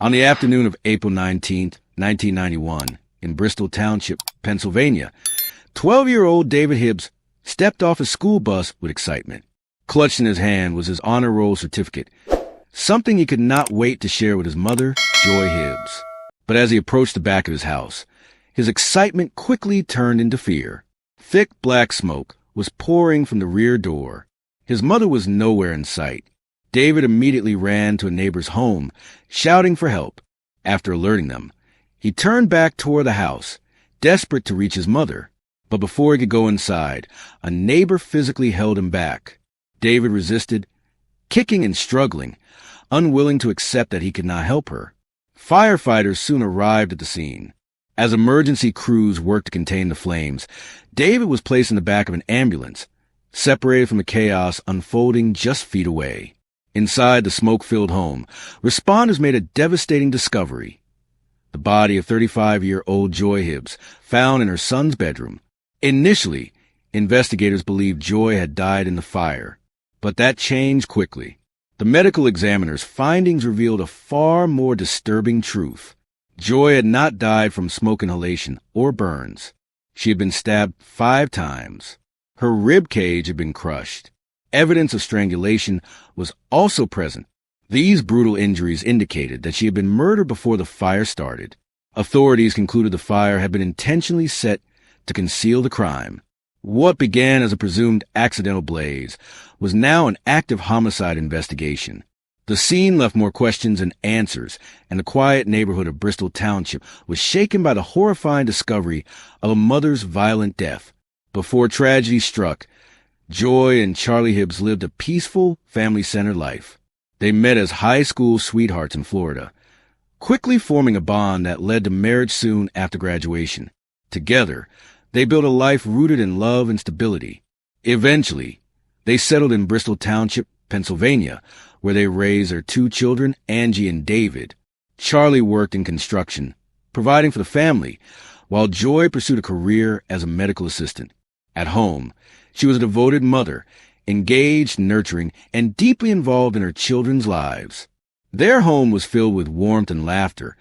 On the afternoon of April 19th, 1991, in Bristol Township, Pennsylvania, 12-year-old David Hibbs stepped off his school bus with excitement. Clutched in his hand was his honor roll certificate, something he could not wait to share with his mother, Joy Hibbs. But as he approached the back of his house, his excitement quickly turned into fear. Thick black smoke was pouring from the rear door. His mother was nowhere in sight. David immediately ran to a neighbor's home, shouting for help. After alerting them, he turned back toward the house, desperate to reach his mother. But before he could go inside, a neighbor physically held him back. David resisted, kicking and struggling, unwilling to accept that he could not help her. Firefighters soon arrived at the scene. As emergency crews worked to contain the flames, David was placed in the back of an ambulance, separated from the chaos unfolding just feet away. Inside the smoke-filled home, responders made a devastating discovery. The body of 35-year-old Joy Hibbs, found in her son's bedroom. Initially, investigators believed Joy had died in the fire, but that changed quickly. The medical examiner's findings revealed a far more disturbing truth. Joy had not died from smoke inhalation or burns. She had been stabbed 5 times. Her rib cage had been crushed. Evidence of strangulation was also present. These brutal injuries indicated that she had been murdered before the fire started. Authorities concluded the fire had been intentionally set to conceal the crime. What began as a presumed accidental blaze was now an active homicide investigation. The scene left more questions than answers, and the quiet neighborhood of Bristol Township was shaken by the horrifying discovery of a mother's violent death. Before tragedy struck, Joy and Charlie Hibbs lived a peaceful, family-centered life. They met as high school sweethearts in Florida, quickly forming a bond that led to marriage soon after graduation. Together, they built a life rooted in love and stability. Eventually, they settled in Bristol Township, Pennsylvania, where they raised their 2 children, Angie and David. Charlie worked in construction, providing for the family, while Joy pursued a career as a medical assistant. At home, she was a devoted mother, engaged, nurturing, and deeply involved in her children's lives. Their home was filled with warmth and laughter,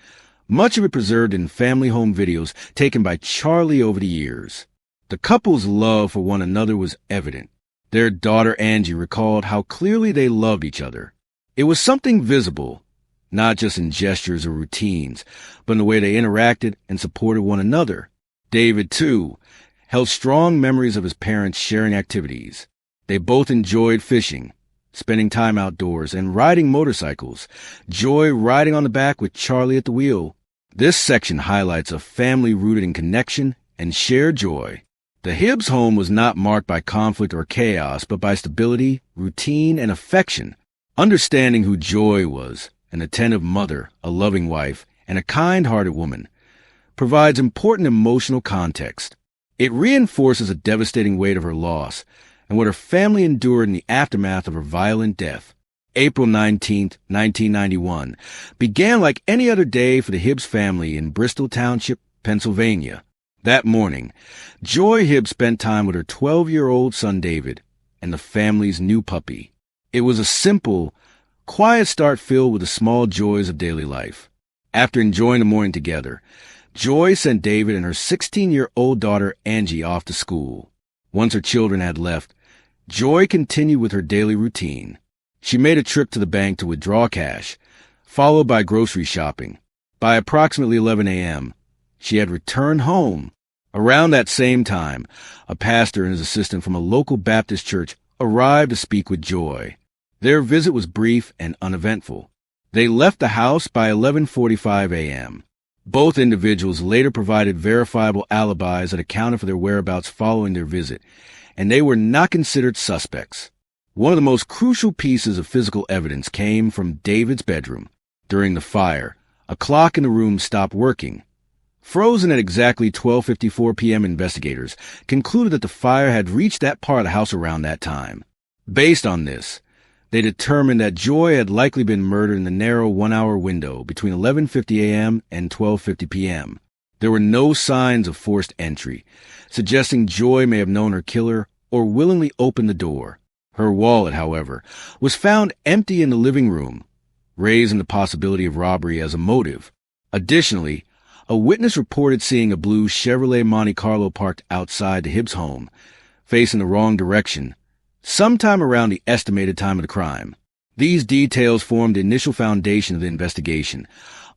much of it preserved in family home videos taken by Charlie over the years. The couple's love for one another was evident. Their daughter Angie recalled how clearly they loved each other. It was something visible, not just in gestures or routines, but in the way they interacted and supported one another. David, too, held strong memories of his parents sharing activities. They both enjoyed fishing, spending time outdoors, and riding motorcycles, Joy riding on the back with Charlie at the wheel. This section highlights a family rooted in connection and shared joy. The Hibbs home was not marked by conflict or chaos, but by stability, routine, and affection. Understanding who Joy was, an attentive mother, a loving wife, and a kind-hearted woman, provides important emotional context. It reinforces a devastating weight of her loss and what her family endured in the aftermath of her violent death. April 19th, 1991, began like any other day for the Hibbs family in Bristol Township, Pennsylvania. That morning, Joy Hibbs spent time with her 12-year-old son David and the family's new puppy. It was a simple, quiet start filled with the small joys of daily life. After enjoying the morning together, Joy sent David and her 16-year-old daughter Angie off to school. Once her children had left, Joy continued with her daily routine. She made a trip to the bank to withdraw cash, followed by grocery shopping. By approximately 11 a.m., she had returned home. Around that same time, a pastor and his assistant from a local Baptist church arrived to speak with Joy. Their visit was brief and uneventful. They left the house by 11:45 a.m. Both individuals later provided verifiable alibis that accounted for their whereabouts following their visit, and they were not considered suspects. One of the most crucial pieces of physical evidence came from David's bedroom. During the fire, a clock in the room stopped working. Frozen at exactly 12:54 p.m., investigators concluded that the fire had reached that part of the house around that time. Based on this, they determined that Joy had likely been murdered in the narrow 1-hour window between 11:50 a.m. and 12:50 p.m. There were no signs of forced entry, suggesting Joy may have known her killer or willingly opened the door. Her wallet, however, was found empty in the living room. raising the possibility of robbery as a motive. Additionally, a witness reported seeing a blue Chevrolet Monte Carlo parked outside the Hibbs home, facing the wrong direction, sometime around the estimated time of the crime. These details formed the initial foundation of the investigation,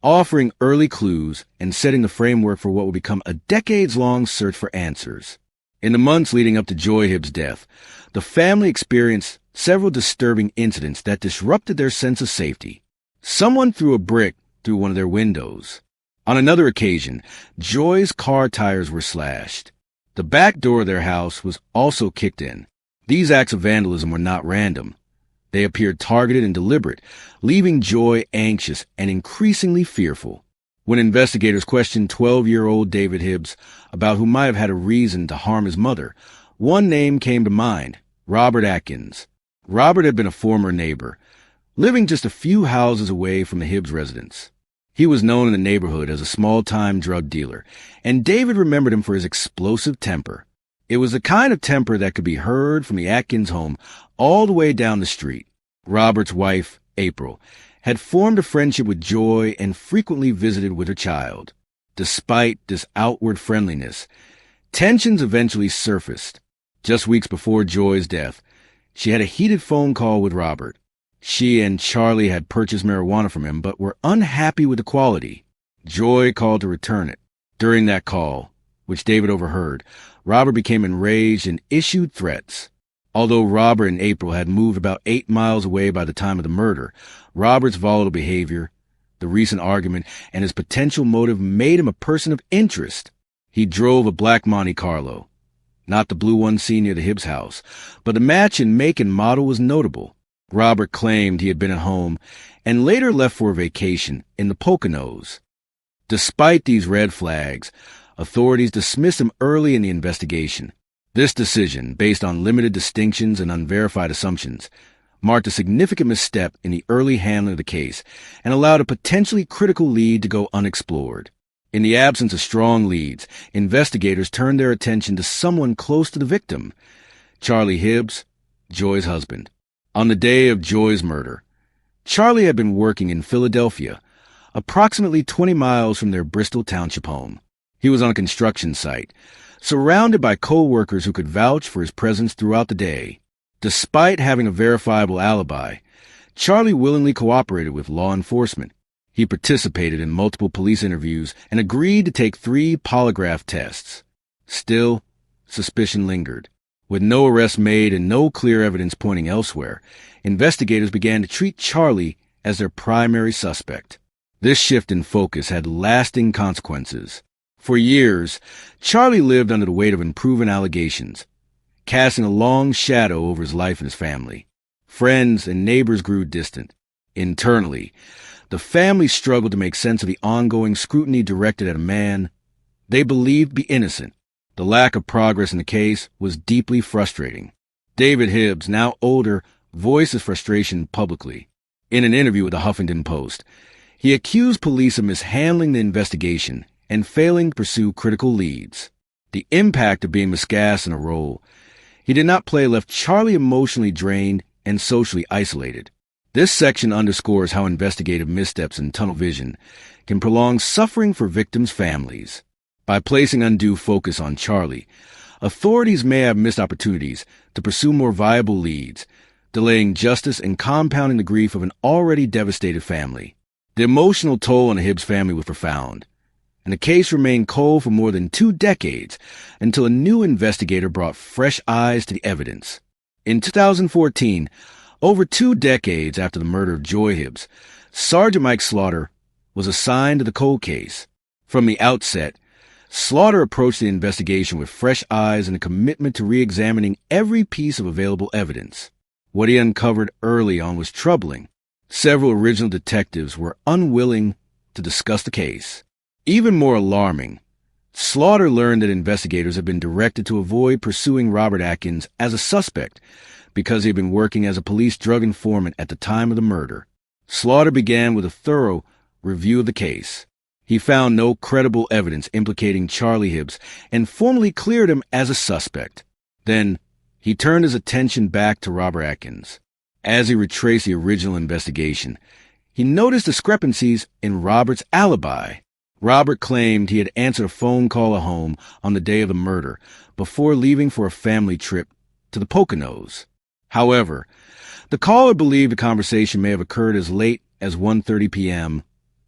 offering early clues and setting the framework for what would become a decades-long search for answers. In the months leading up to Joy Hibbs' death, the family experienced several disturbing incidents that disrupted their sense of safety. Someone threw a brick through one of their windows. On another occasion, Joy's car tires were slashed. The back door of their house was also kicked in. These acts of vandalism were not random. They appeared targeted and deliberate, leaving Joy anxious and increasingly fearful. When investigators questioned 12-year-old David Hibbs about who might have had a reason to harm his mother, one name came to mind: Robert Atkins. Robert had been a former neighbor, living just a few houses away from the Hibbs residence. He was known in the neighborhood as a small-time drug dealer, and David remembered him for his explosive temper. It was the kind of temper that could be heard from the Atkins home all the way down the street. Robert's wife, April, had formed a friendship with Joy and frequently visited with her child. Despite this outward friendliness, tensions eventually surfaced. Just weeks before Joy's death, she had a heated phone call with Robert. She and Charlie had purchased marijuana from him, but were unhappy with the quality. Joy called to return it. During that call, which David overheard, Robert became enraged and issued threats. Although Robert and April had moved about 8 miles away by the time of the murder, Robert's volatile behavior, the recent argument, and his potential motive made him a person of interest. He drove a black Monte Carlo. Not the blue one seen near the Hibbs house, but the match in make and model was notable. Robert claimed he had been at home and later left for a vacation in the Poconos. Despite these red flags, authorities dismissed him early in the investigation. This decision, based on limited distinctions and unverified assumptions, marked a significant misstep in the early handling of the case and allowed a potentially critical lead to go unexplored. In the absence of strong leads, investigators turned their attention to someone close to the victim, Charlie Hibbs, Joy's husband. On the day of Joy's murder, Charlie had been working in Philadelphia, approximately 20 miles from their Bristol Township home. He was on a construction site, surrounded by co-workers who could vouch for his presence throughout the day. Despite having a verifiable alibi, Charlie willingly cooperated with law enforcement. He participated in multiple police interviews and agreed to take 3 polygraph tests. Still, suspicion lingered. With no arrests made and no clear evidence pointing elsewhere, investigators began to treat Charlie as their primary suspect. This shift in focus had lasting consequences. For years, Charlie lived under the weight of unproven allegations, casting a long shadow over his life and his family. Friends and neighbors grew distant. Internally, the family struggled to make sense of the ongoing scrutiny directed at a man they believed to be innocent. The lack of progress in the case was deeply frustrating. David Hibbs, now older, voiced his frustration publicly. In an interview with the Huffington Post, he accused police of mishandling the investigation and failing to pursue critical leads. The impact of being miscast in a role he did not play left Charlie emotionally drained and socially isolated. This section underscores how investigative missteps and tunnel vision can prolong suffering for victims' families. By placing undue focus on Charlie, authorities may have missed opportunities to pursue more viable leads, delaying justice and compounding the grief of an already devastated family. The emotional toll on the Hibbs family was profound, and the case remained cold for more than 2 decades until a new investigator brought fresh eyes to the evidence. In 2014, over 2 decades after the murder of Joy Hibbs, Sergeant Mike Slaughter was assigned to the cold case. From the outset, Slaughter approached the investigation with fresh eyes and a commitment to re-examining every piece of available evidence. What he uncovered early on was troubling. Several original detectives were unwilling to discuss the case. Even more alarming, Slaughter learned that investigators had been directed to avoid pursuing Robert Atkins as a suspect because he had been working as a police drug informant at the time of the murder. Slaughter began with a thorough review of the case. He found no credible evidence implicating Charlie Hibbs and formally cleared him as a suspect. Then, he turned his attention back to Robert Atkins. As he retraced the original investigation, he noticed discrepancies in Robert's alibi. Robert claimed he had answered a phone call at home on the day of the murder before leaving for a family trip to the Poconos. However, the caller believed the conversation may have occurred as late as 1:30 p.m.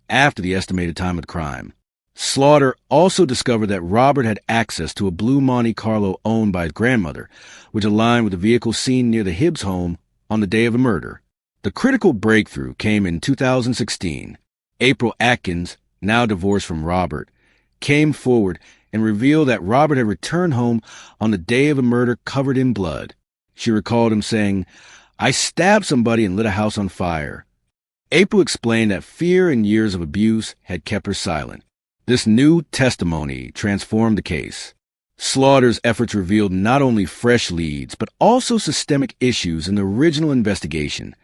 after the estimated time of the crime. Slaughter also discovered that Robert had access to a blue Monte Carlo owned by his grandmother, which aligned with the vehicle seen near the Hibbs home on the day of the murder. The critical breakthrough came in 2016. April Atkins, now divorced from Robert, came forward and revealed that Robert had returned home on the day of the murder covered in blood. She recalled him saying, "I stabbed somebody and lit a house on fire." April explained that fear and years of abuse had kept her silent. This new testimony transformed the case. Slaughter's efforts revealed not only fresh leads, but also systemic issues in the original investigation,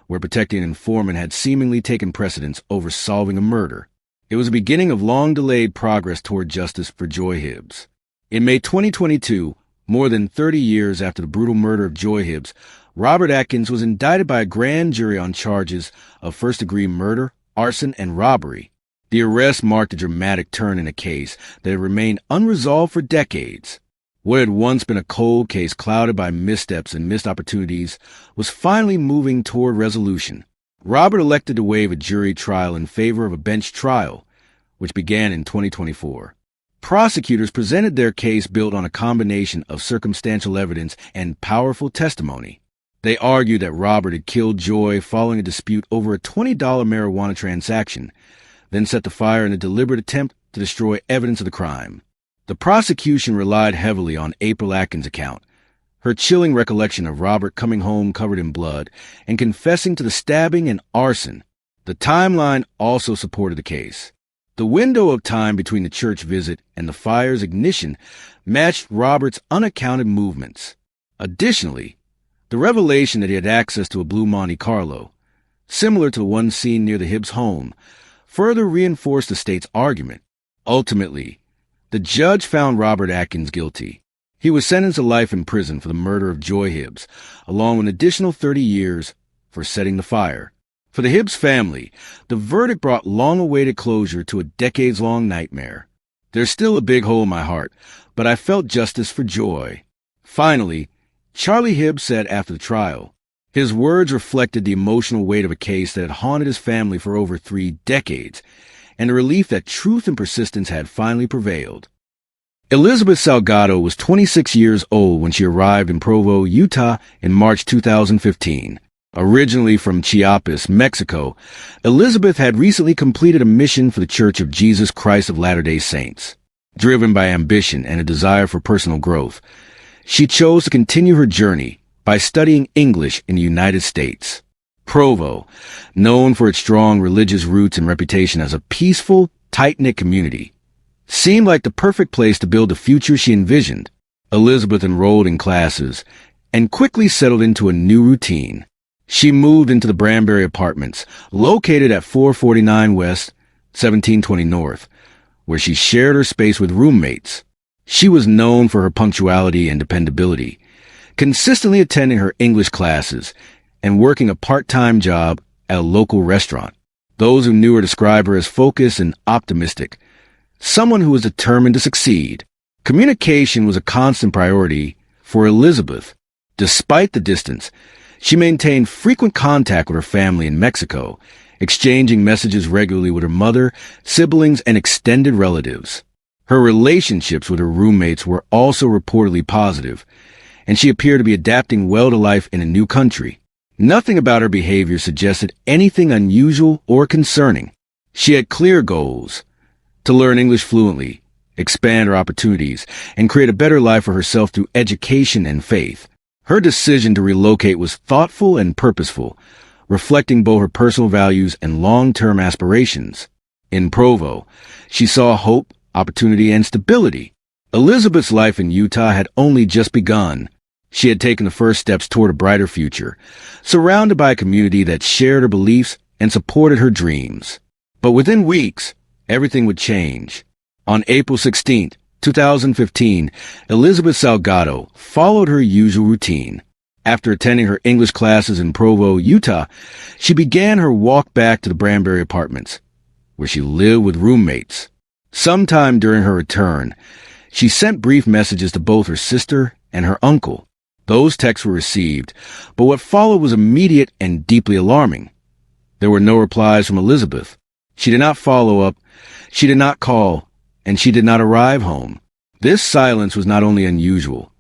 where protecting an informant had seemingly taken precedence over solving a murder. It was the beginning of long-delayed progress toward justice for Joy Hibbs. In May 2022, more than 30 years after the brutal murder of Joy Hibbs, Robert Atkins was indicted by a grand jury on charges of first-degree murder, arson, and robbery. The arrest marked a dramatic turn in a case that had remained unresolved for decades. What had once been a cold case clouded by missteps and missed opportunities was finally moving toward resolution. Robert elected to waive a jury trial in favor of a bench trial, which began in 2024. Prosecutors presented their case built on a combination of circumstantial evidence and powerful testimony. They argued that Robert had killed Joy following a dispute over a $20 marijuana transaction, then set the fire in a deliberate attempt to destroy evidence of the crime. The prosecution relied heavily on April Atkins' account, her chilling recollection of Robert coming home covered in blood and confessing to the stabbing and arson. The timeline also supported the case. The window of time between the church visit and the fire's ignition matched Robert's unaccounted movements. Additionally, the revelation that he had access to a blue Monte Carlo, similar to the one seen near the Hibbs home, further reinforced the state's argument. Ultimately, the judge found Robert Atkins guilty. He was sentenced to life in prison for the murder of Joy Hibbs, along with an additional 30 years for setting the fire. For the Hibbs family, the verdict brought long-awaited closure to a decades-long nightmare. There's still a big hole in my heart, but I felt justice for Joy. Finally, Charlie Hibbs said after the trial, his words reflected the emotional weight of a case that had haunted his family for over 3 decades, and the relief that truth and persistence had finally prevailed. Elizabeth Salgado was 26 years old when she arrived in Provo, Utah in March 2015. Originally from Chiapas, Mexico, Elizabeth had recently completed a mission for the Church of Jesus Christ of Latter-day Saints. Driven by ambition and a desire for personal growth, she chose to continue her journey by studying English in the United States. Provo, known for its strong religious roots and reputation as a peaceful, tight-knit community, seemed like the perfect place to build the future she envisioned. Elizabeth enrolled in classes and quickly settled into a new routine. She moved into the Branberry Apartments, located at 449 West, 1720 North, where she shared her space with roommates. She was known for her punctuality and dependability, consistently attending her English classes and working a part-time job at a local restaurant. Those who knew her described her as focused and optimistic, someone who was determined to succeed. Communication was a constant priority for Elizabeth. Despite the distance, she maintained frequent contact with her family in Mexico, exchanging messages regularly with her mother, siblings, and extended relatives. Her relationships with her roommates were also reportedly positive, and she appeared to be adapting well to life in a new country. Nothing about her behavior suggested anything unusual or concerning. She had clear goals: to learn English fluently, expand her opportunities, and create a better life for herself through education and faith. Her decision to relocate was thoughtful and purposeful, reflecting both her personal values and long-term aspirations. In Provo, she saw hope, opportunity, and stability. Elizabeth's life in Utah had only just begun. She had taken the first steps toward a brighter future, surrounded by a community that shared her beliefs and supported her dreams. But within weeks, everything would change. On April 16, 2015, Elizabeth Salgado followed her usual routine. After attending her English classes in Provo, Utah, she began her walk back to the Branbury Apartments, where she lived with roommates. Sometime during her return, she sent brief messages to both her sister and her uncle. Those texts were received, but what followed was immediate and deeply alarming. There were no replies from Elizabeth. She did not follow up, she did not call, and she did not arrive home. This silence was not only unusual,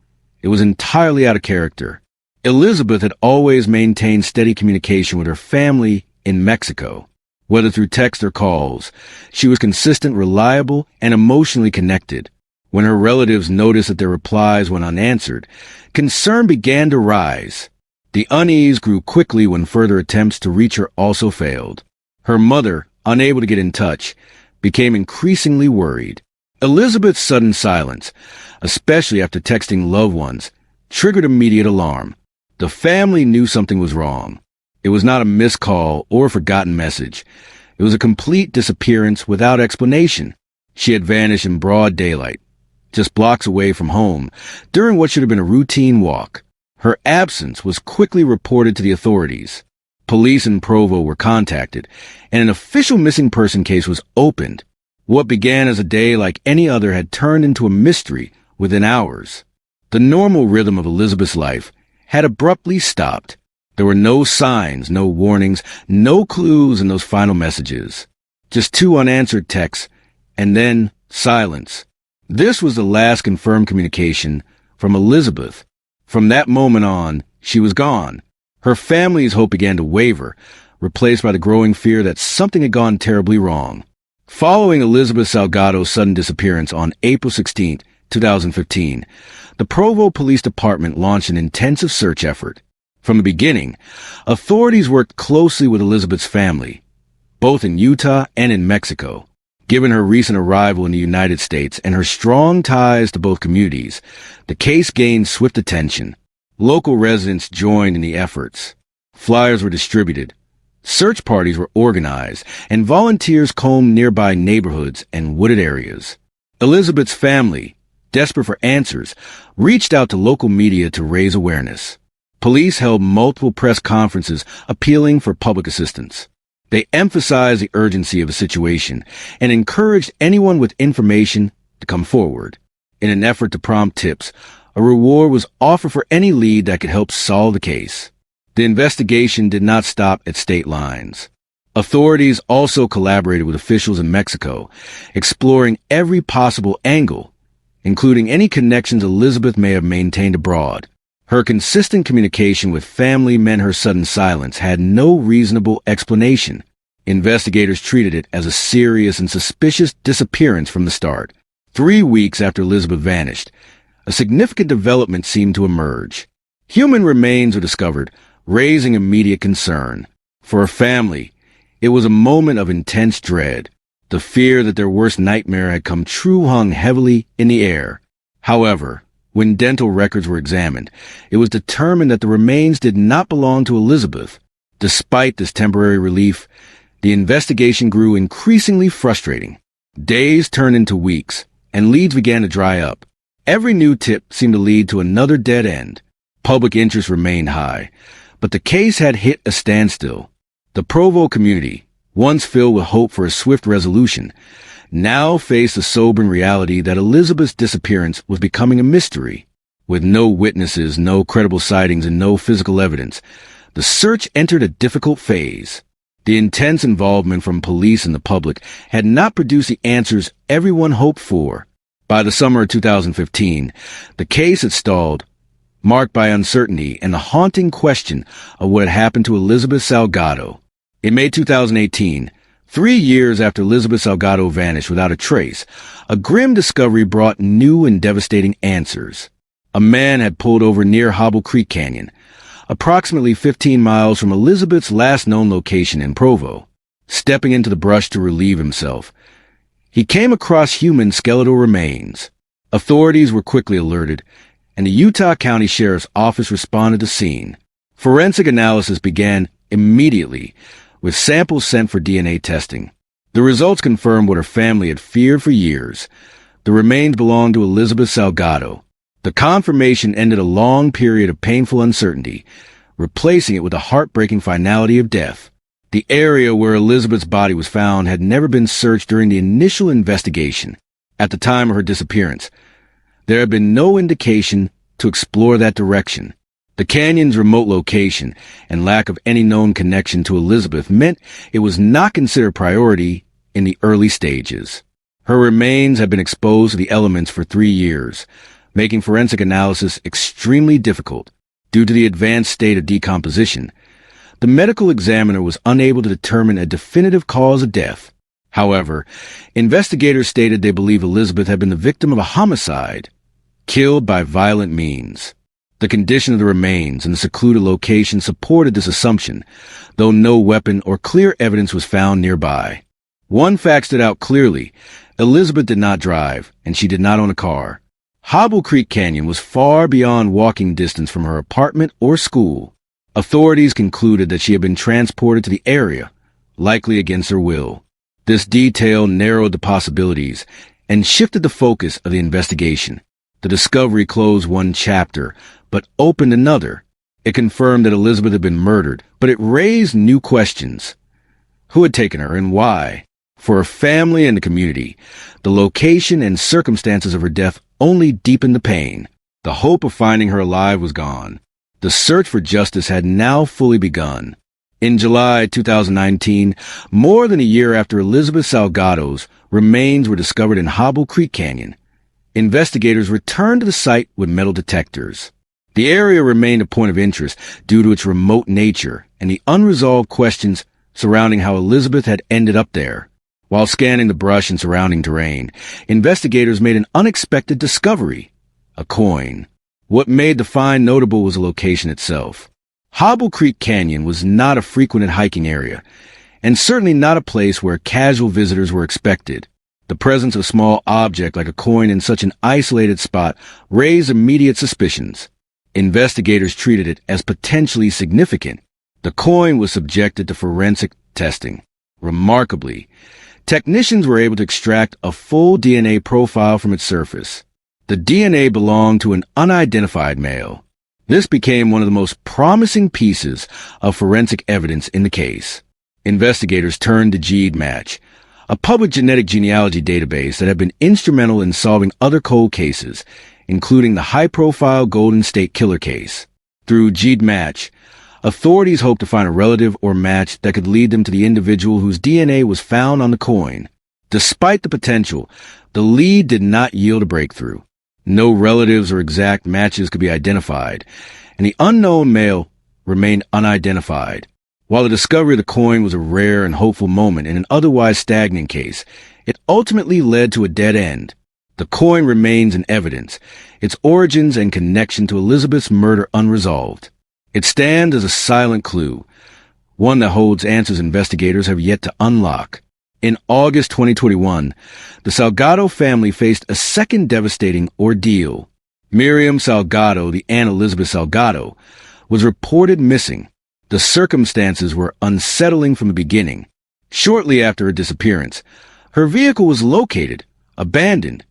it was entirely out of character. Elizabeth had always maintained steady communication with her family in Mexico. Whether through text or calls, she was consistent, reliable, and emotionally connected. When her relatives noticed that their replies went unanswered, concern began to rise. The unease grew quickly when further attempts to reach her also failed. Her mother, unable to get in touch, became increasingly worried. Elizabeth's sudden silence, especially after texting loved ones, triggered immediate alarm. The family knew something was wrong. It was not a missed call or a forgotten message. It was a complete disappearance without explanation. She had vanished in broad daylight, just blocks away from home, during what should have been a routine walk. Her absence was quickly reported to the authorities. Police in Provo were contacted, and an official missing person case was opened. What began as a day like any other had turned into a mystery within hours. The normal rhythm of Elizabeth's life had abruptly stopped. There were no signs, no warnings, no clues in those final messages. Just two unanswered texts, and then silence. This was the last confirmed communication from Elizabeth. From that moment on, she was gone. Her family's hope began to waver, replaced by the growing fear that something had gone terribly wrong. Following Elizabeth Salgado's sudden disappearance on April 16, 2015, the Provo Police Department launched an intensive search effort. From the beginning, authorities worked closely with Elizabeth's family, both in Utah and in Mexico. Given her recent arrival in the United States and her strong ties to both communities, the case gained swift attention. Local residents joined in the efforts. Flyers were distributed. Search parties were organized, and volunteers combed nearby neighborhoods and wooded areas. Elizabeth's family, desperate for answers, reached out to local media to raise awareness. Police held multiple press conferences appealing for public assistance. They emphasized the urgency of the situation and encouraged anyone with information to come forward. In an effort to prompt tips, a reward was offered for any lead that could help solve the case. The investigation did not stop at state lines. Authorities also collaborated with officials in Mexico, exploring every possible angle, including any connections Elizabeth may have maintained abroad. Her consistent communication with family meant her sudden silence had no reasonable explanation. Investigators treated it as a serious and suspicious disappearance from the start. 3 weeks after Elizabeth vanished, a significant development seemed to emerge. Human remains were discovered, raising immediate concern. For her family, it was a moment of intense dread. The fear that their worst nightmare had come true hung heavily in the air. However, when dental records were examined, it was determined that the remains did not belong to Elizabeth. Despite this temporary relief, the investigation grew increasingly frustrating. Days turned into weeks, and leads began to dry up. Every new tip seemed to lead to another dead end. Public interest remained high, but the case had hit a standstill. The Provo community, once filled with hope for a swift resolution, now faced the sobering reality that Elizabeth's disappearance was becoming a mystery. With no witnesses, no credible sightings, and no physical evidence, the search entered a difficult phase. The intense involvement from police and the public had not produced the answers everyone hoped for. By the summer of 2015, the case had stalled, marked by uncertainty and the haunting question of what had happened to Elizabeth Salgado. In May 2018, 3 years after Elizabeth Salgado vanished without a trace, a grim discovery brought new and devastating answers. A man had pulled over near Hobble Creek Canyon, approximately 15 miles from Elizabeth's last known location in Provo. Stepping into the brush to relieve himself, he came across human skeletal remains. Authorities were quickly alerted, and the Utah County Sheriff's Office responded to the scene. Forensic analysis began immediately, with samples sent for DNA testing. The results confirmed what her family had feared for years. The remains belonged to Elizabeth Salgado, The confirmation ended a long period of painful uncertainty, replacing it with the heartbreaking finality of death. The area where Elizabeth's body was found had never been searched during the initial investigation. At the time of her disappearance, there had been no indication to explore that direction. The canyon's remote location and lack of any known connection to Elizabeth meant it was not considered priority in the early stages. Her remains had been exposed to the elements for 3 years, making forensic analysis extremely difficult. Due to the advanced state of decomposition, the medical examiner was unable to determine a definitive cause of death. However, investigators stated they believe Elizabeth had been the victim of a homicide, killed by violent means. The condition of the remains and the secluded location supported this assumption, though no weapon or clear evidence was found nearby. One fact stood out clearly: Elizabeth did not drive, and she did not own a car. Hobble Creek Canyon was far beyond walking distance from her apartment or school. Authorities concluded that she had been transported to the area, likely against her will. This detail narrowed the possibilities and shifted the focus of the investigation. The discovery closed one chapter, but opened another. It confirmed that Elizabeth had been murdered, but it raised new questions. Who had taken her and why? For her family and the community, the location and circumstances of her death only deepened the pain. The hope of finding her alive was gone. The search for justice had now fully begun. In July 2019, more than a year after Elizabeth Salgado's remains were discovered in Hobble Creek Canyon, investigators returned to the site with metal detectors. The area remained a point of interest due to its remote nature and the unresolved questions surrounding how Elizabeth had ended up there. While scanning the brush and surrounding terrain, investigators made an unexpected discovery: a coin. What made the find notable was the location itself. Hobble Creek Canyon was not a frequented hiking area, and certainly not a place where casual visitors were expected. The presence of a small object like a coin in such an isolated spot raised immediate suspicions. Investigators treated it as potentially significant. The coin was subjected to forensic testing. Remarkably, technicians were able to extract a full DNA profile from its surface. The DNA belonged to an unidentified male. This became one of the most promising pieces of forensic evidence in the case. Investigators turned to GEDmatch, a public genetic genealogy database that had been instrumental in solving other cold cases, including the high-profile Golden State Killer case. Through GEDmatch, authorities hoped to find a relative or match that could lead them to the individual whose DNA was found on the coin. Despite the potential, the lead did not yield a breakthrough. No relatives or exact matches could be identified, and the unknown male remained unidentified. While the discovery of the coin was a rare and hopeful moment in an otherwise stagnant case, it ultimately led to a dead end. The coin remains in evidence, its origins and connection to Elizabeth's murder unresolved. It stands as a silent clue, one that holds answers investigators have yet to unlock. In August 2021, the Salgado family faced a second devastating ordeal. Miriam Salgado, the Aunt Elizabeth Salgado, was reported missing. The circumstances were unsettling from the beginning. Shortly after her disappearance, her vehicle was located, abandoned,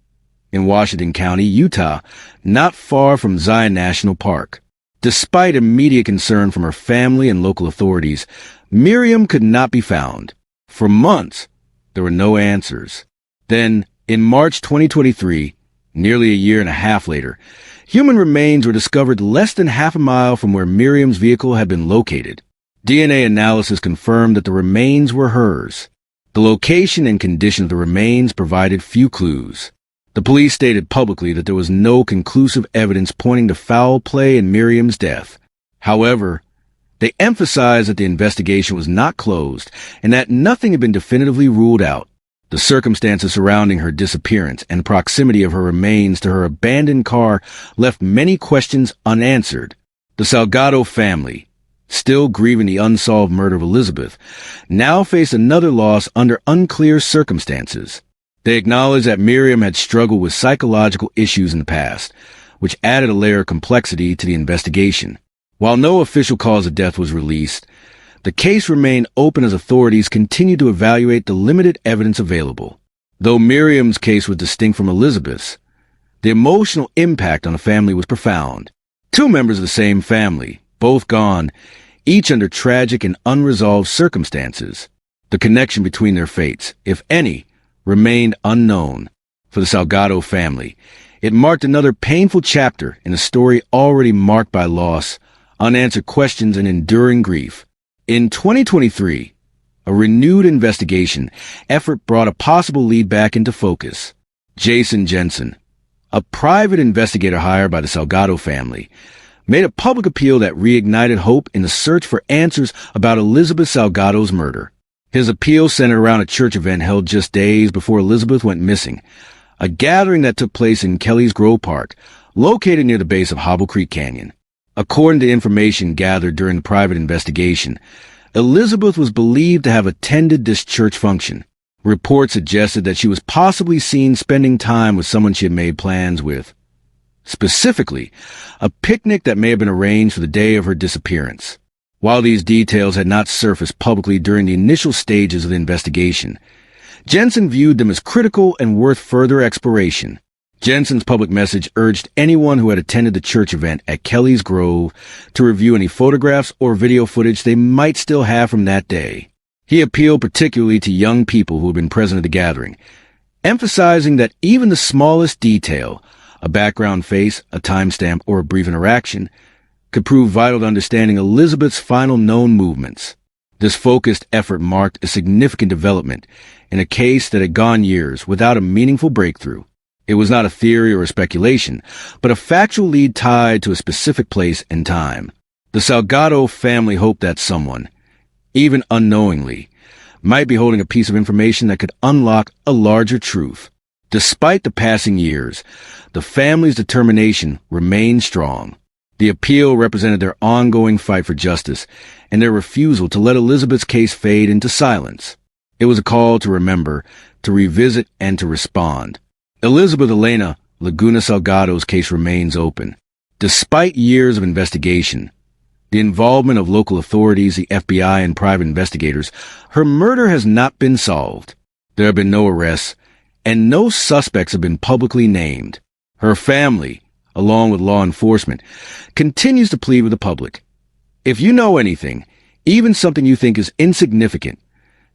in Washington County, Utah, not far from Zion National Park. Despite immediate concern from her family and local authorities, Miriam could not be found. For months, there were no answers. Then, in March 2023, nearly a year and a half later, human remains were discovered less than half a mile from where Miriam's vehicle had been located. DNA analysis confirmed that the remains were hers. The location and condition of the remains provided few clues. The police stated publicly that there was no conclusive evidence pointing to foul play in Miriam's death. However, they emphasized that the investigation was not closed and that nothing had been definitively ruled out. The circumstances surrounding her disappearance and proximity of her remains to her abandoned car left many questions unanswered. The Salgado family, still grieving the unsolved murder of Elizabeth, now faced another loss under unclear circumstances. They acknowledged that Miriam had struggled with psychological issues in the past, which added a layer of complexity to the investigation. While no official cause of death was released, the case remained open as authorities continued to evaluate the limited evidence available. Though Miriam's case was distinct from Elizabeth's, The emotional impact on the family was profound. Two members of the same family, both gone, each under tragic and unresolved circumstances. The connection between their fates, if any, remained unknown. For the Salgado family, it marked another painful chapter in a story already marked by loss, unanswered questions, and enduring grief. In 2023, a renewed investigation effort brought a possible lead back into focus. Jason Jensen, a private investigator hired by the Salgado family, made a public appeal that reignited hope in the search for answers about Elizabeth Salgado's murder. His appeal centered around a church event held just days before Elizabeth went missing, a gathering that took place in Kelly's Grove Park, located near the base of Hobble Creek Canyon. According to information gathered during the private investigation, Elizabeth was believed to have attended this church function. Reports suggested that she was possibly seen spending time with someone she had made plans with. Specifically, a picnic that may have been arranged for the day of her disappearance. While these details had not surfaced publicly during the initial stages of the investigation, Jensen viewed them as critical and worth further exploration. Jensen's public message urged anyone who had attended the church event at Kelly's Grove to review any photographs or video footage they might still have from that day. He appealed particularly to young people who had been present at the gathering, emphasizing that even the smallest detail, a background face, a timestamp, or a brief interaction, could prove vital to understanding Elizabeth's final known movements. This focused effort marked a significant development in a case that had gone years without a meaningful breakthrough. It was not a theory or a speculation, but a factual lead tied to a specific place and time. The Salgado family hoped that someone, even unknowingly, might be holding a piece of information that could unlock a larger truth. Despite the passing years, the family's determination remained strong. The appeal represented their ongoing fight for justice and their refusal to let Elizabeth's case fade into silence. It was a call to remember, to revisit, and to respond. Elizabeth Elena Laguna Salgado's case remains open. Despite years of investigation, the involvement of local authorities, the FBI, and private investigators, her murder has not been solved. There have been no arrests, and no suspects have been publicly named. Her family, along with law enforcement, continues to plead with the public. If you know anything, even something you think is insignificant,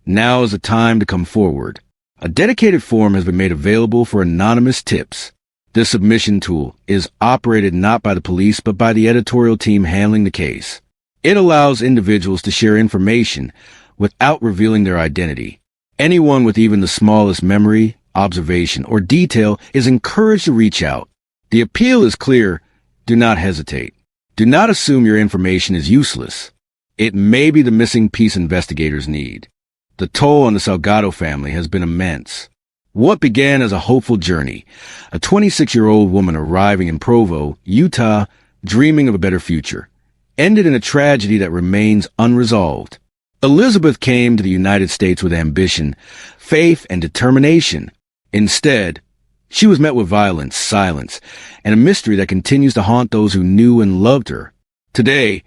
now is the time to come forward. A dedicated form has been made available for anonymous tips. This submission tool is operated not by the police but by the editorial team handling the case. It allows individuals to share information without revealing their identity. Anyone with even the smallest memory, observation, or detail is encouraged to reach out. The appeal is clear. Do not hesitate. Do not assume your information is useless. It may be the missing piece investigators need. The toll on the Salgado family has been immense. What began as a hopeful journey, a 26-year-old woman arriving in Provo, Utah, dreaming of a better future, ended in a tragedy that remains unresolved. Elizabeth came to the United States with ambition, faith, and determination. Instead, she was met with violence, silence, and a mystery that continues to haunt those who knew and loved her. Today,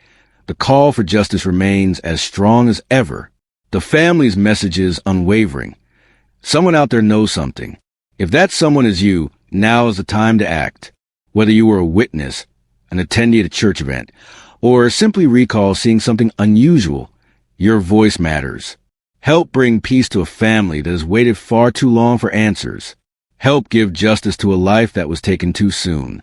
the call for justice remains as strong as ever. The family's message is unwavering. Someone out there knows something. If that someone is you, now is the time to act. Whether you were a witness, an attendee at a church event, or simply recall seeing something unusual, your voice matters. Help bring peace to a family that has waited far too long for answers. Help give justice to a life that was taken too soon.